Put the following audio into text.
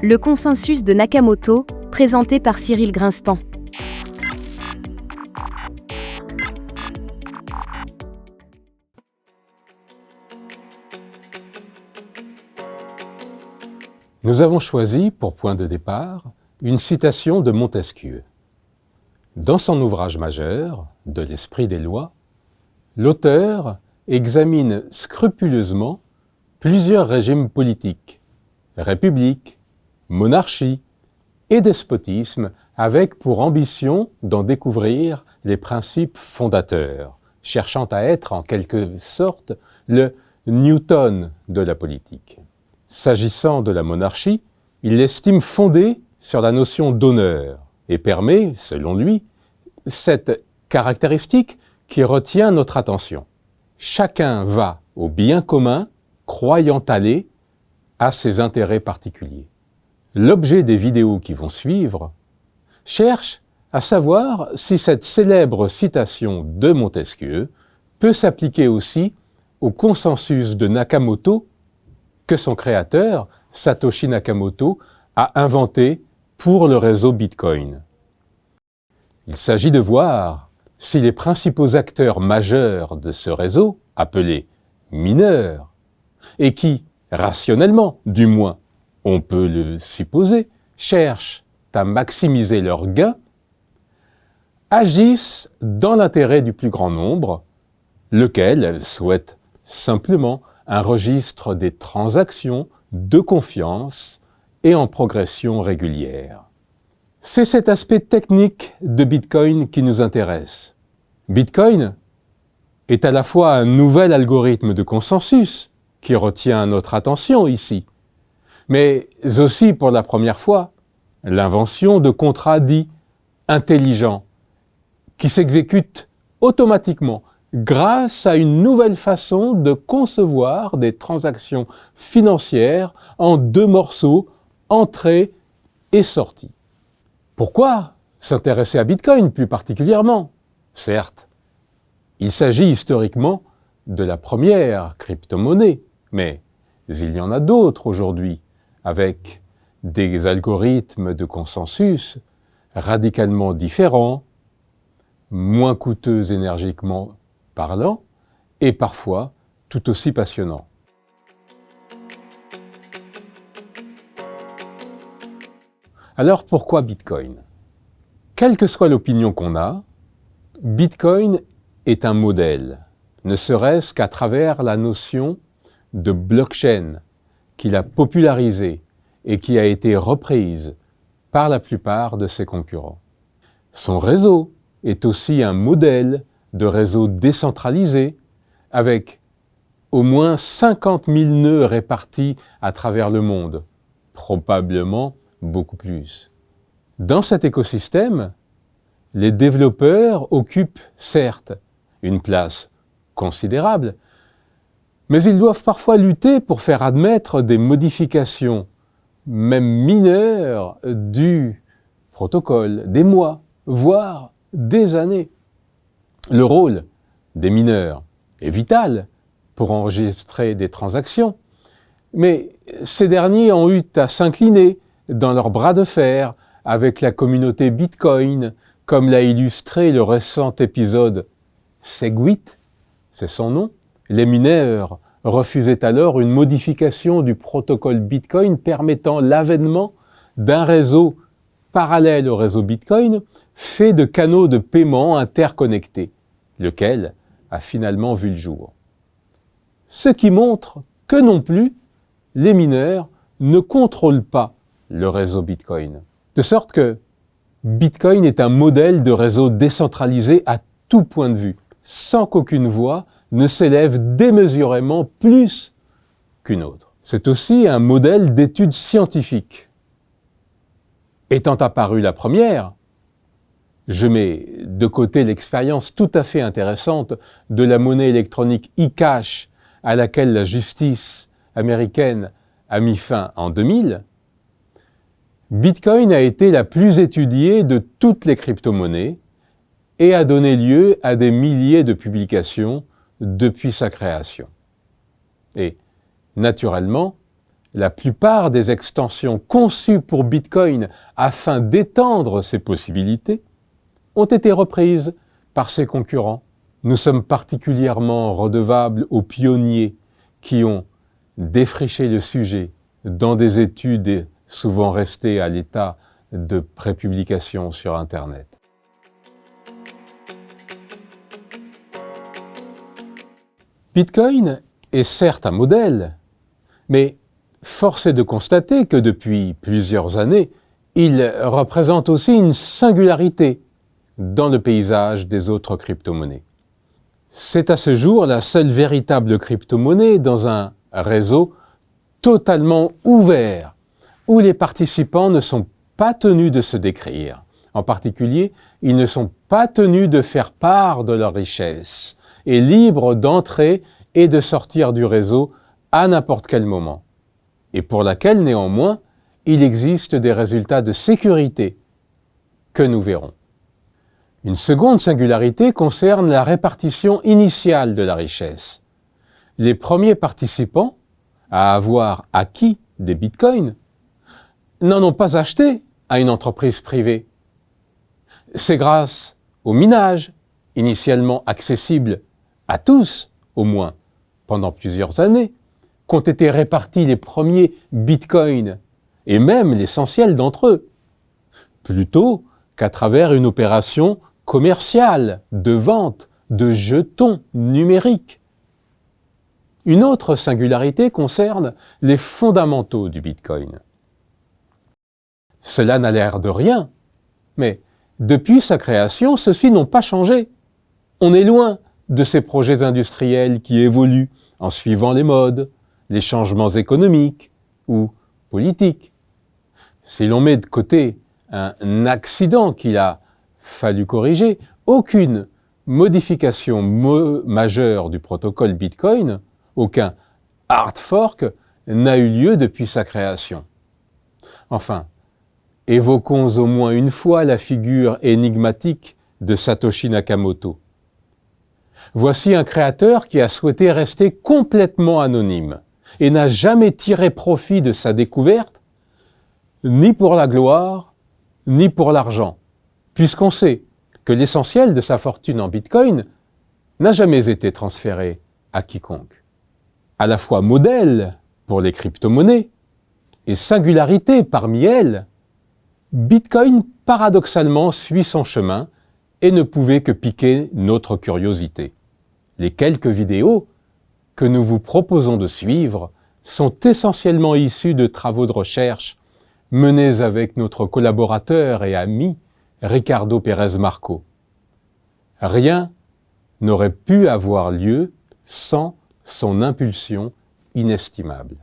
Le consensus de Nakamoto, présenté par Cyril Grinspan. Nous avons choisi, pour point de départ, une citation de Montesquieu. Dans son ouvrage majeur, De l'esprit des lois, l'auteur examine scrupuleusement plusieurs régimes politiques, république, monarchie et despotisme, avec pour ambition d'en découvrir les principes fondateurs, cherchant à être en quelque sorte le Newton de la politique. S'agissant de la monarchie, il l'estime fondée sur la notion d'honneur et permet, selon lui, cette caractéristique qui retient notre attention. Chacun va au bien commun, croyant aller à ses intérêts particuliers. L'objet des vidéos qui vont suivre cherche à savoir si cette célèbre citation de Montesquieu peut s'appliquer aussi au consensus de Nakamoto que son créateur, Satoshi Nakamoto, a inventé pour le réseau Bitcoin. Il s'agit de voir si les principaux acteurs majeurs de ce réseau, appelés mineurs, et qui, rationnellement du moins, on peut le supposer, cherchent à maximiser leurs gains, agissent dans l'intérêt du plus grand nombre, lequel souhaite simplement un registre des transactions de confiance et en progression régulière. C'est cet aspect technique de Bitcoin qui nous intéresse. Bitcoin est à la fois un nouvel algorithme de consensus qui retient notre attention ici, mais aussi pour la première fois l'invention de contrats dits intelligents qui s'exécutent automatiquement grâce à une nouvelle façon de concevoir des transactions financières en deux morceaux, entrée et sortie. Pourquoi s'intéresser à Bitcoin plus particulièrement? Certes, il s'agit historiquement de la première crypto-monnaie, mais il y en a d'autres aujourd'hui, avec des algorithmes de consensus radicalement différents, moins coûteux énergiquement parlant, et parfois tout aussi passionnant. Alors pourquoi Bitcoin? Quelle que soit l'opinion qu'on a, Bitcoin est un modèle, ne serait-ce qu'à travers la notion de blockchain qu'il a popularisée et qui a été reprise par la plupart de ses concurrents. Son réseau est aussi un modèle de réseau décentralisé avec au moins 50 000 nœuds répartis à travers le monde, probablement beaucoup plus. Dans cet écosystème, les développeurs occupent certes une place considérable, mais ils doivent parfois lutter pour faire admettre des modifications, même mineures, du protocole, des mois, voire des années. Le rôle des mineurs est vital pour enregistrer des transactions, mais ces derniers ont eu à s'incliner dans leur bras de fer avec la communauté Bitcoin, comme l'a illustré le récent épisode Segwit, c'est son nom. Les mineurs refusaient alors une modification du protocole Bitcoin permettant l'avènement d'un réseau parallèle au réseau Bitcoin, fait de canaux de paiement interconnectés, lequel a finalement vu le jour. Ce qui montre que non plus les mineurs ne contrôlent pas le réseau Bitcoin. De sorte que Bitcoin est un modèle de réseau décentralisé à tout point de vue, sans qu'aucune voix ne s'élève démesurément plus qu'une autre. C'est aussi un modèle d'étude scientifique. Étant apparue la première, je mets de côté l'expérience tout à fait intéressante de la monnaie électronique e-cash à laquelle la justice américaine a mis fin en 2000. Bitcoin a été la plus étudiée de toutes les crypto-monnaies et a donné lieu à des milliers de publications depuis sa création. Et, naturellement, la plupart des extensions conçues pour Bitcoin afin d'étendre ses possibilités ont été reprises par ses concurrents. Nous sommes particulièrement redevables aux pionniers qui ont défriché le sujet dans des études souvent restées à l'état de prépublication sur Internet. Bitcoin est certes un modèle, mais force est de constater que depuis plusieurs années, il représente aussi une singularité dans le paysage des autres crypto-monnaies. C'est à ce jour la seule véritable crypto-monnaie dans un réseau totalement ouvert, où les participants ne sont pas tenus de se décrire. En particulier, ils ne sont pas tenus de faire part de leur richesse et libres d'entrer et de sortir du réseau à n'importe quel moment, et pour laquelle, néanmoins, il existe des résultats de sécurité que nous verrons. Une seconde singularité concerne la répartition initiale de la richesse. Les premiers participants à avoir acquis des bitcoins n'en ont pas acheté à une entreprise privée. C'est grâce au minage, initialement accessible à tous, au moins pendant plusieurs années, qu'ont été répartis les premiers bitcoins, et même l'essentiel d'entre eux, plutôt qu'à travers une opération commerciale de vente de jetons numériques. Une autre singularité concerne les fondamentaux du Bitcoin. Cela n'a l'air de rien, mais depuis sa création, ceux-ci n'ont pas changé. On est loin de ces projets industriels qui évoluent en suivant les modes, les changements économiques ou politiques. Si l'on met de côté un accident qu'il a fallu corriger, aucune modification majeure du protocole Bitcoin, aucun hard fork n'a eu lieu depuis sa création. Enfin, évoquons au moins une fois la figure énigmatique de Satoshi Nakamoto. Voici un créateur qui a souhaité rester complètement anonyme et n'a jamais tiré profit de sa découverte, ni pour la gloire, ni pour l'argent, puisqu'on sait que l'essentiel de sa fortune en Bitcoin n'a jamais été transféré à quiconque. À la fois modèle pour les crypto-monnaies et singularité parmi elles, Bitcoin paradoxalement suit son chemin et ne pouvait que piquer notre curiosité. Les quelques vidéos que nous vous proposons de suivre sont essentiellement issues de travaux de recherche menés avec notre collaborateur et ami Ricardo Pérez Marco. Rien n'aurait pu avoir lieu sans son impulsion inestimable.